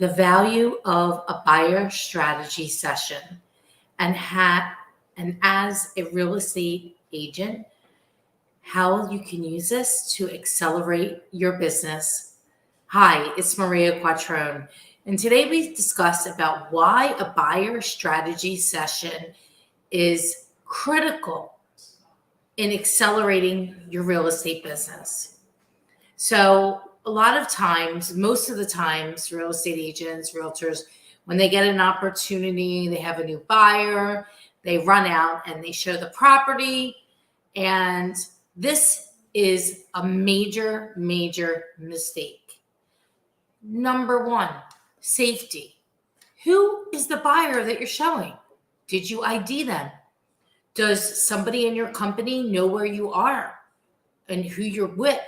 the value of a buyer strategy session and as a real estate agent, how you can use this to accelerate your business. Hi, it's Maria Quattrone, and today we discuss about why a buyer strategy session is critical in accelerating your real estate business. So a lot of times, most of the times, real estate agents, realtors, when they get an opportunity, they have a new buyer, they run out and they show the property. And this is a major, major mistake. Number one, safety. Who is the buyer that you're showing? Did you ID them? Does somebody in your company know where you are and who you're with?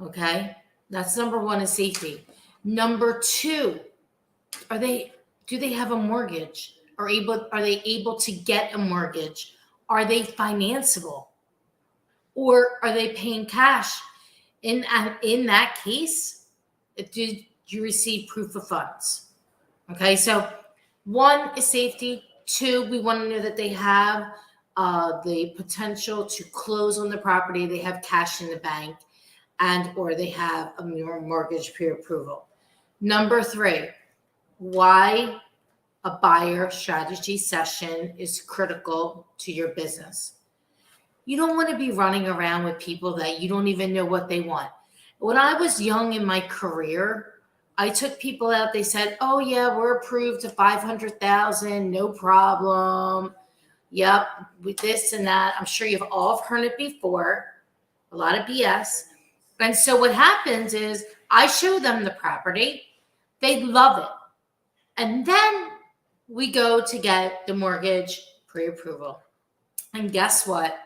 Okay, that's number one is safety. Number two, do they have a mortgage? Are they able to get a mortgage? Are they financeable? Or are they paying cash? In that case, did you receive proof of funds? Okay, so one is safety. Two, we want to know that they have the potential to close on the property. They have cash in the bank, and or they have a mortgage pre-approval. Number three, why a buyer strategy session is critical to your business. You don't want to be running around with people that you don't even know what they want. When I was young in my career, I took people out, they said, oh yeah, we're approved to 500,000, no problem. Yep, with this and that. I'm sure you've all heard it before, a lot of BS. And so what happens is I show them the property, they love it. And then we go to get the mortgage pre-approval. And guess what?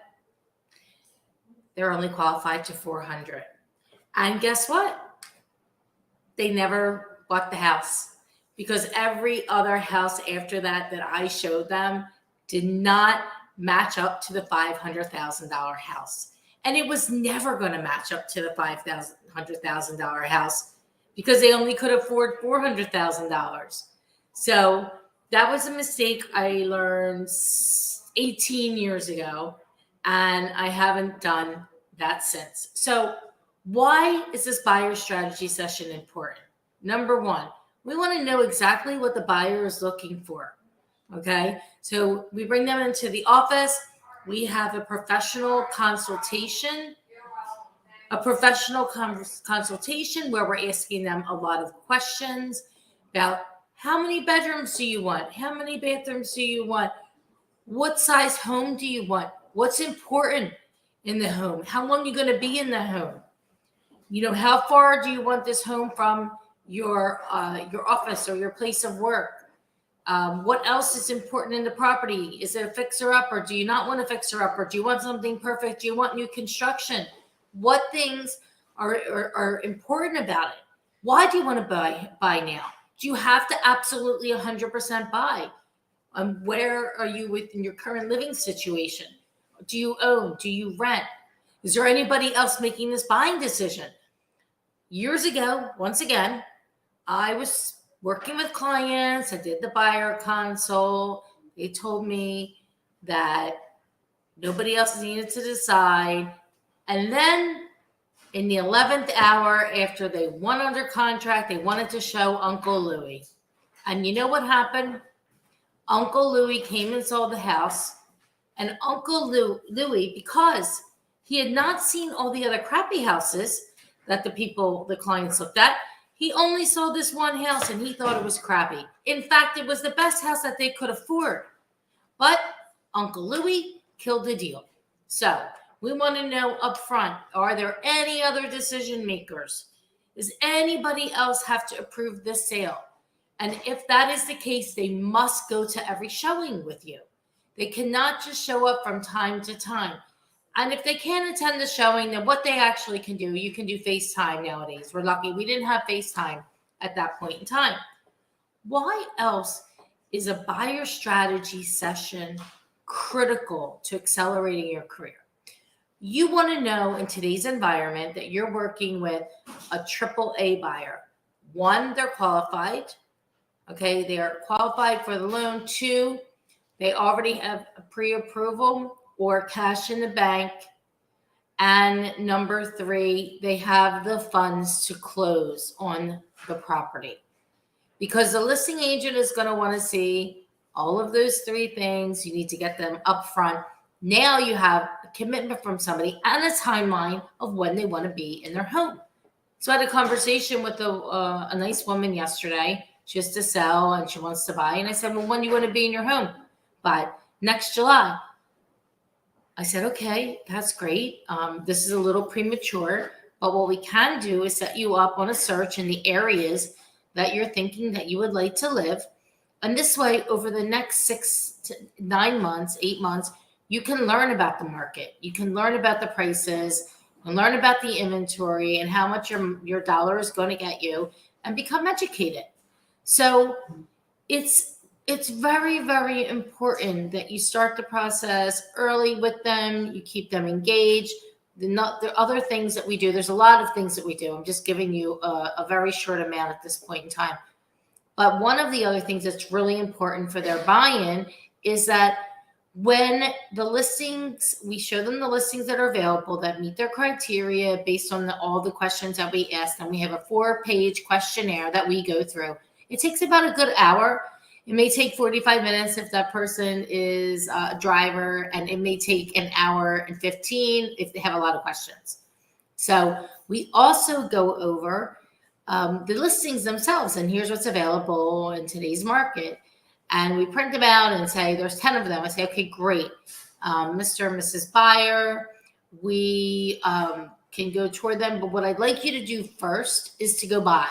They're only qualified to 400. And guess what? They never bought the house because every other house after that I showed them did not match up to the $500,000 house. And it was never going to match up to the $500,000 house because they only could afford $400,000. So that was a mistake I learned 18 years ago, and I haven't done that since. So why is this buyer strategy session important? Number one, we want to know exactly what the buyer is looking for. Okay, so we bring them into the office. We have a professional consultation, where we're asking them a lot of questions about how many bedrooms do you want? How many bathrooms do you want? What size home do you want? What's important in the home? How long are you going to be in the home? How far do you want this home from your office or your place of work? What else is important in the property? Is it a fixer-upper? Do you not want a fixer-upper? Do you want something perfect? Do you want new construction? What things are important about it? Why do you want to buy now? Do you have to absolutely 100% buy? Where are you within your current living situation? Do you own? Do you rent? Is there anybody else making this buying decision? Years ago, once again, I was working with clients. I did the buyer consult. They told me that nobody else needed to decide. And then in the 11th hour, after they went under contract, they wanted to show Uncle Louie. And you know what happened? Uncle Louie came and saw the house. And Uncle Louie, because he had not seen all the other crappy houses that the clients looked at, he only saw this one house and he thought it was crappy. In fact, it was the best house that they could afford. But Uncle Louie killed the deal. So we want to know up front, are there any other decision makers? Does anybody else have to approve this sale? And if that is the case, they must go to every showing with you. They cannot just show up from time to time. And if they can't attend the showing, then what they actually can do, you can do FaceTime nowadays. We're lucky we didn't have FaceTime at that point in time. Why else is a buyer strategy session critical to accelerating your career? You want to know in today's environment that you're working with a AAA buyer. one, they're qualified. Okay, they are qualified for the loan. Two, they already have a pre-approval or cash in the bank. And number three, they have the funds to close on the property. Because the listing agent is going to want to see all of those three things. You need to get them up front. Now you have a commitment from somebody and a timeline of when they want to be in their home. So I had a conversation with a nice woman yesterday. She has to sell and she wants to buy. And I said, well, when do you want to be in your home? By next July. I said, okay, that's great. This is a little premature, but what we can do is set you up on a search in the areas that you're thinking that you would like to live. And this way, over the next 6 to 9 months, 8 months, you can learn about the market. You can learn about the prices and learn about the inventory and how much your dollar is going to get you and become educated. So it's very, very important that you start the process early with them. You keep them engaged. The other things that we do, there's a lot of things that we do. I'm just giving you a very short amount at this point in time. But one of the other things that's really important for their buy-in is that when the listings, we show them the listings that are available that meet their criteria based on all the questions that we ask them. We have a 4-page questionnaire that we go through. It takes about a good hour. It may take 45 minutes if that person is a driver, and it may take an hour and 15 if they have a lot of questions. So we also go over the listings themselves, and here's what's available in today's market. And we print them out and say, there's 10 of them. I say, okay, great. Mr. and Mrs. Buyer, we can go toward them. But what I'd like you to do first is to go by.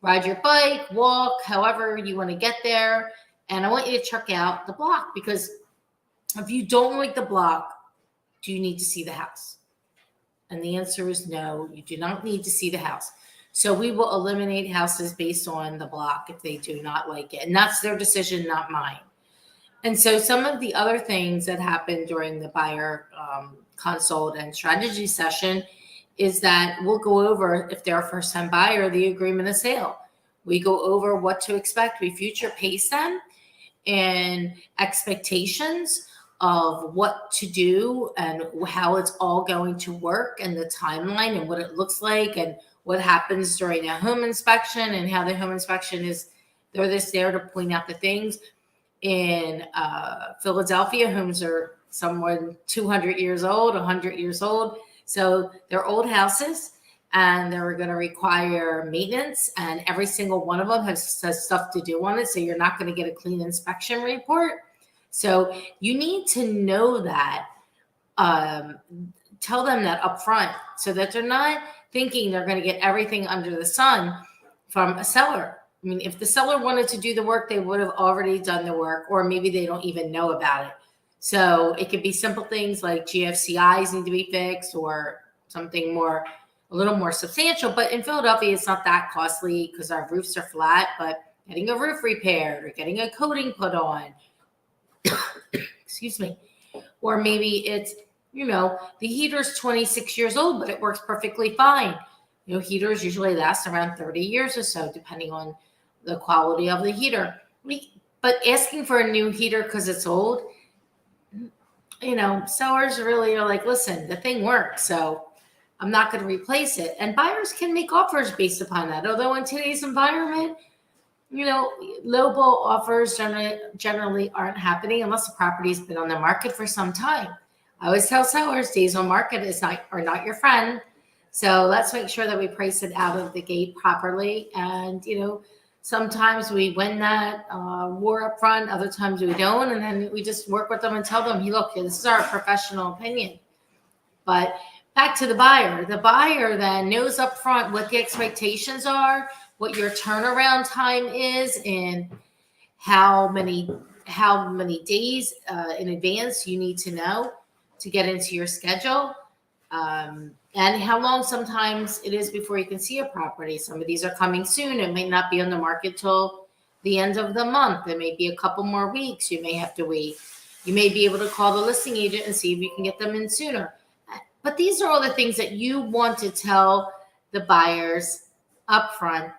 Ride your bike, walk, however you want to get there. And I want you to check out the block, because if you don't like the block, do you need to see the house? And the answer is no, you do not need to see the house. So we will eliminate houses based on the block if they do not like it. And that's their decision, not mine. And so some of the other things that happen during the buyer consult and strategy session is that we'll go over, if they're a first-time buyer, the agreement of sale. We go over what to expect. We future pace them and expectations of what to do and how it's all going to work and the timeline and what it looks like and what happens during a home inspection and how the home inspection is, they're just there to point out the things. In Philadelphia, homes are somewhat 200 years old, 100 years old. So they're old houses and they're going to require maintenance, and every single one of them has stuff to do on it. So you're not going to get a clean inspection report. So you need to know that, tell them that up front so that they're not thinking they're going to get everything under the sun from a seller. I mean, if the seller wanted to do the work, they would have already done the work, or maybe they don't even know about it. So it could be simple things like GFCIs need to be fixed or something more, a little more substantial. But in Philadelphia, it's not that costly because our roofs are flat, but getting a roof repaired or getting a coating put on, excuse me, or maybe it's, the heater's 26 years old, but it works perfectly fine. Heaters usually last around 30 years or so, depending on the quality of the heater. But asking for a new heater because it's old, sellers really are like, listen, the thing works, so I'm not going to replace it. And buyers can make offers based upon that. Although in today's environment, lowball offers generally aren't happening unless the property's been on the market for some time. I always tell sellers, days on market are not your friend. So let's make sure that we price it out of the gate properly. And, sometimes we win that war up front. Other times we don't. And then we just work with them and tell them, hey, look, this is our professional opinion. But back to the buyer. The buyer then knows up front what the expectations are, what your turnaround time is, and how many days in advance you need to know to get into your schedule. And how long sometimes it is before you can see a property. Some of these are coming soon. It may not be on the market till the end of the month. It may be a couple more weeks. You may have to wait. You may be able to call the listing agent and see if you can get them in sooner. But these are all the things that you want to tell the buyers up front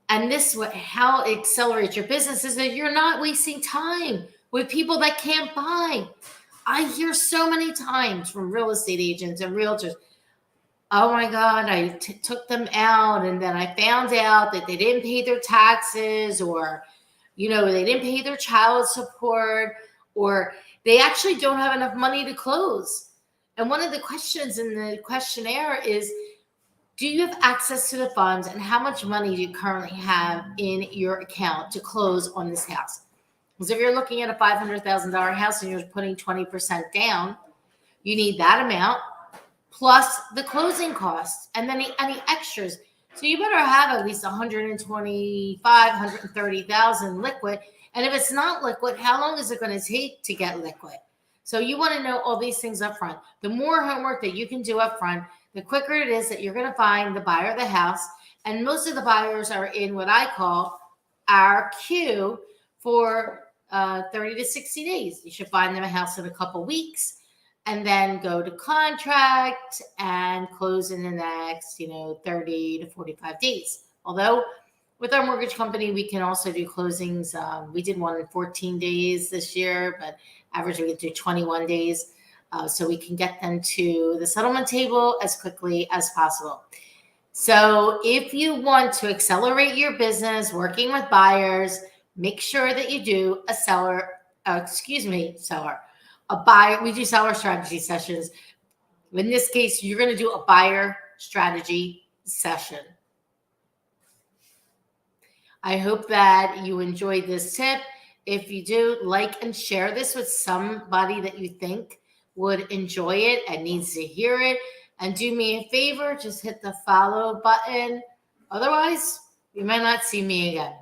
And this how it accelerates your business is that you're not wasting time with people that can't buy. I hear so many times from real estate agents and realtors, oh my God, I took them out and then I found out that they didn't pay their taxes, or, they didn't pay their child support, or they actually don't have enough money to close. And one of the questions in the questionnaire is, do you have access to the funds, and how much money do you currently have in your account to close on this house? Because if you're looking at a $500,000 house and you're putting 20% down, you need that amount plus the closing costs and then any extras. So you better have at least 125, 130,000 liquid. And if it's not liquid, how long is it going to take to get liquid? So you want to know all these things up front. The more homework that you can do up front, the quicker it is that you're going to find the buyer of the house. And most of the buyers are in what I call our queue for 30 to 60 days. You should find them a house in a couple weeks, and then go to contract and close in the next, 30 to 45 days. Although with our mortgage company, we can also do closings. We did one in 14 days this year, but average we can do 21 days. So we can get them to the settlement table as quickly as possible. So if you want to accelerate your business working with buyers, make sure that you do a buyer. We do seller strategy sessions. In this case, you're going to do a buyer strategy session. I hope that you enjoyed this tip. If you do, like and share this with somebody that you think would enjoy it and needs to hear it. And do me a favor, just hit the follow button. Otherwise, you might not see me again.